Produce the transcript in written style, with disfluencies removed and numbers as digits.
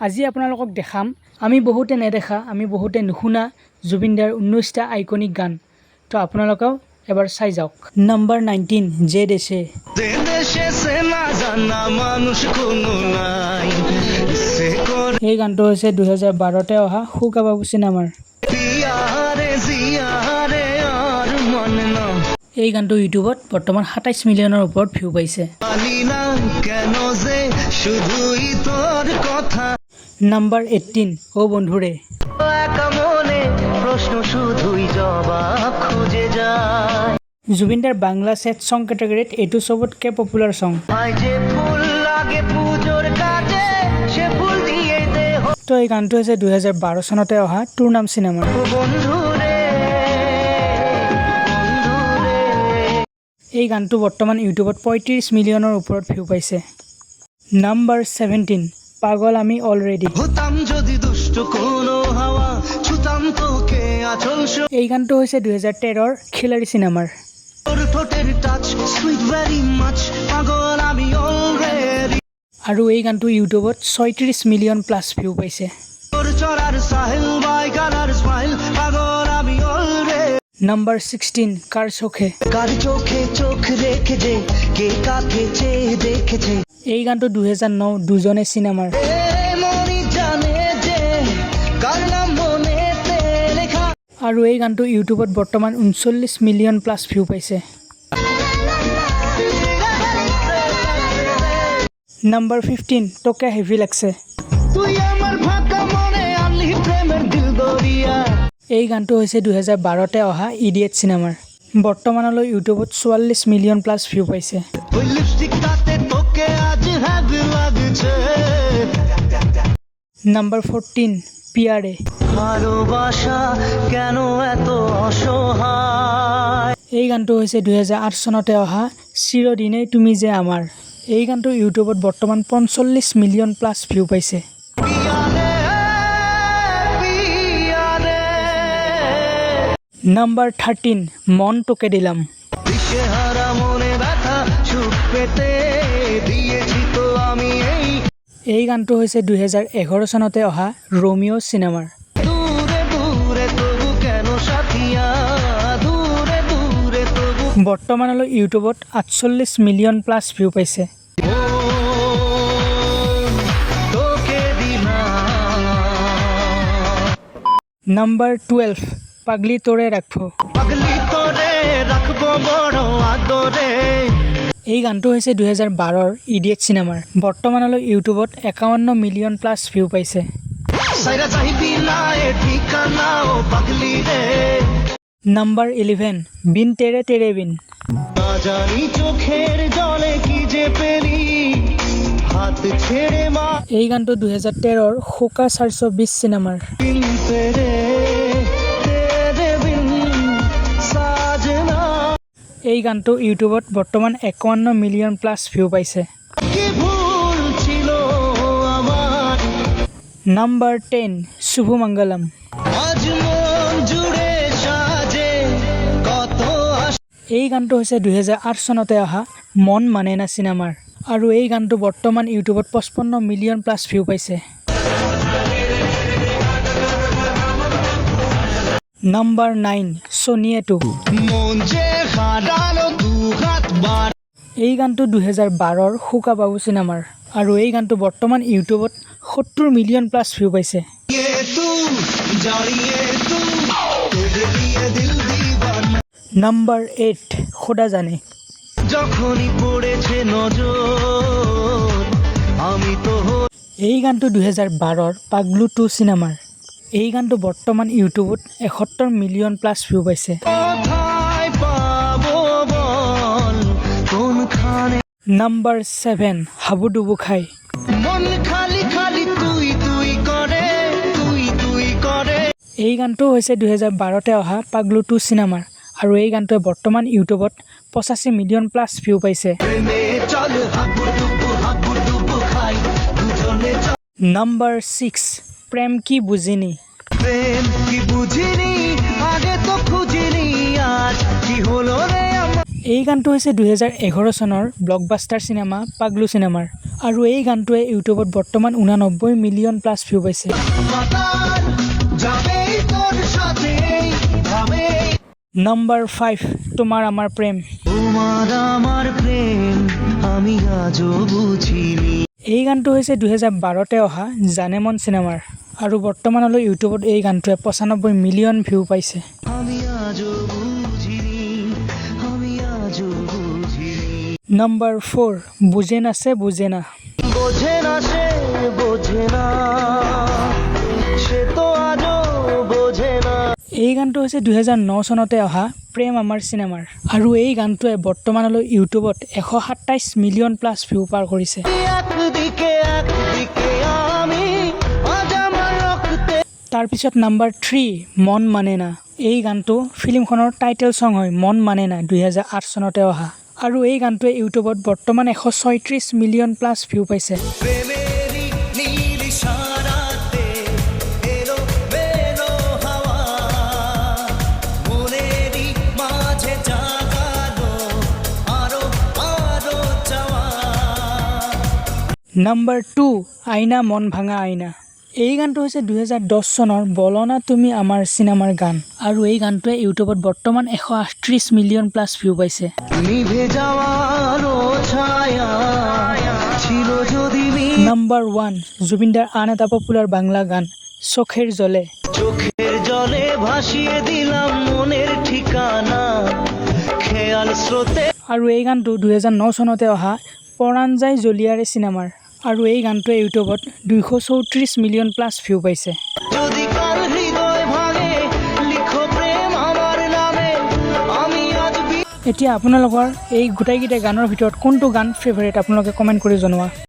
আজি আপোনালোকক দেখাম আমি বহুতে নেদেখা আমি বহুতে নুশুনা জুবিন দাৰ 19টা আইকনিক গান তো আপোনালোকেও এবাৰ চাই যাওক নাম্বাৰ 19 যে দেশে এই গানটো হৈছে 2012 তে অহা হুকা বাবু চিনেমাৰ এই গানটো ইউটিউবত বৰ্তমান 27 মিলিয়নৰ ওপৰত ভিউ পাইছে নাম্বাৰ 18 ও বন্ধুৰে জুবিন দাৰ বাংলা সেট সং ক্যাটাগৰীত এইটো সবতকে পপুলাৰ সং তো এই গানটো হৈছে 2012 চনতে অহা তোৰ নাম চিনেমাৰ এই গানটো বৰ্তমান ইউটিউবত 35 মিলিয়নৰ ওপৰত ভিউ পাইছে নাম্বাৰ 17 পাগল আমি অলৰেডি এই গানটো হৈছে 2013ৰ খিলাড়ী চিনেমাৰ আৰু এই গানটো ইউটিউবত 36 মিলিয়ন প্লাস ভিউ পাইছে নাম্বাৰ 16 কাৰ চোখে এই গানটো 2009 দুজনে চিনেমাৰ আৰু এই গানটো ইউটিউবত বৰ্তমান 39 মিলিয়ন প্লাস ভিউ পাইছে নাম্বাৰ 15 তোকে হেভি লাগছে এই গানটো হৈছে 2012 তে অহা ইডিয়েট চিনেমাৰ বৰ্তমানলৈ ইউটিউবত 44 মিলিয়ন প্লাস ভিউ পাইছে নাম্বাৰ 14 পিয়ারে ভালোবাসা কেন এত অসহায় এই গানটো হৈছে 2008 চনতে অহা চিৰদিনে তুমি যে আমাৰ এই গানটো ইউটিউবত বৰ্তমান 45 মিলিয়ন প্লাস ভিউ পাইছে নাম্বাৰ 13 মন তোকে দিলাম এই গানটো হৈছে 2011 চনতে অহা ৰোমিও চিনেমাৰ বৰ্তমানলৈ ইউটিউবত 48 মিলিয়ন প্লাস ভিউ পাইছে নাম্বাৰ 12 পাগলি তোৰে ৰাখবো এই গানটো হৈছে 2012ৰ ইডিয়েট চিনেমাৰ বৰ্তমানলৈ ইউটিউবত 51 মিলিয়ন প্লাস ভিউ পাইছে নাম্বাৰ 11 বিন তেৰে তেৰে বিন এই গানটো 2013ৰ হুকা 420 চিনেমাৰ এই গানটো ইউটিউবত বৰ্তমান 51 মিলিয়ন প্লাস ভিউ পাইছে নাম্বাৰ 10 শুভ মঙ্গলম এই গানটো হৈছে 2008 চনতে অহা মন মানে না চিনেমাৰ আৰু এই গানটো বৰ্তমান ইউটিউবত 55 মিলিয়ন প্লাস ভিউ পাইছে নাম্বাৰ 9 সোনিয়ে টু এই গানটো 2012ৰ হুকা বাবু চিনেমাৰ আৰু এই গানটো বৰ্তমান ইউটিউবত 70 মিলিয়ন প্লাস ভিউ পাইছে নাম্বাৰ 8 খোদা জানে এই গানটো 2012ৰ পাগলু 2 চিনেমাৰ এই গানটো বৰ্তমান ইউটিউবত 71 মিলিয়ন প্লাস ভিউ পাইছে নাম্বাৰ 7 হাবুডুবু খাই এই গানটো হৈছে 2012তে অহা পাগলু 2 চিনেমাৰ আৰু এই গানটোৱে বৰ্তমান ইউটিউবত 85 মিলিয়ন প্লাস ভিউ পাইছে নাম্বাৰ 6 প্ৰেম কি বুজিনি এই গানটো হৈছে 2011 চনৰ ব্লকবাষ্টাৰ চিনেমা পাগলু চিনেমাৰ আৰু এই গানটোৱে ইউটিউবত বৰ্তমান 89 মিলিয়ন প্লাছ ভিউ পাইছে। নাম্বাৰ 5 তোমাৰ আমাৰ প্ৰেম। এই গানটো হৈছে 2012তে অহা জানে মন চিনেমাৰ আৰু বৰ্তমানলৈ ইউটিউবত এই গানটোৱে 95 মিলিয়ন ভিউ পাইছে। নাম্বাৰ 4 বুজে না সে বুজে না। এই গানটো হৈছে 2009 চনতে অহা প্ৰেম আমাৰ চিনেমাৰ আৰু এই গানটোৱে বৰ্তমানলৈ ইউটিউবত 127 মিলিয়ন প্লাছ ভিউ পাৰ কৰিছে। তাৰপিছত নাম্বাৰ 3 মন মানে না। এই গানটো ফিল্মখনৰ টাইটেল ছং হয় মন মানে না 2008 চনতে অহা আৰু এই গানটোৱে ইউটিউবত বৰ্তমান 136 মিলিয়ন প্লাছ ভিউ পাইছে। নাম্বাৰ 2 আইনা মন ভাঙা আইনা। এই গানটো হৈছে 2010 চনৰ বলনা তুমি আমাৰ চিনেমাৰ গান আৰু এই গানটোৱে ইউটিউবত বৰ্তমান 138 মিলিয়ন প্লাছ ভিউ পাইছে। নাম্বাৰ 1 জুবিনদাৰ আন এটা পপুলাৰ বাংলা গান চোখেৰ জলে। আৰু এই গানটো 2009 চনতে অহা পৰাণ যায় জলিয়াৰে চিনেমাৰ আৰু এই গানটোৱে ইউটিউবত 234 মিলিয়ন প্লাছ ভিউ পাইছে। এতিয়া আপোনালোকৰ এই গোটেইকেইটা গানৰ ভিতৰত কোনটো গান ফেভাৰিট আপোনালোকে কমেণ্ট কৰি জনোৱা।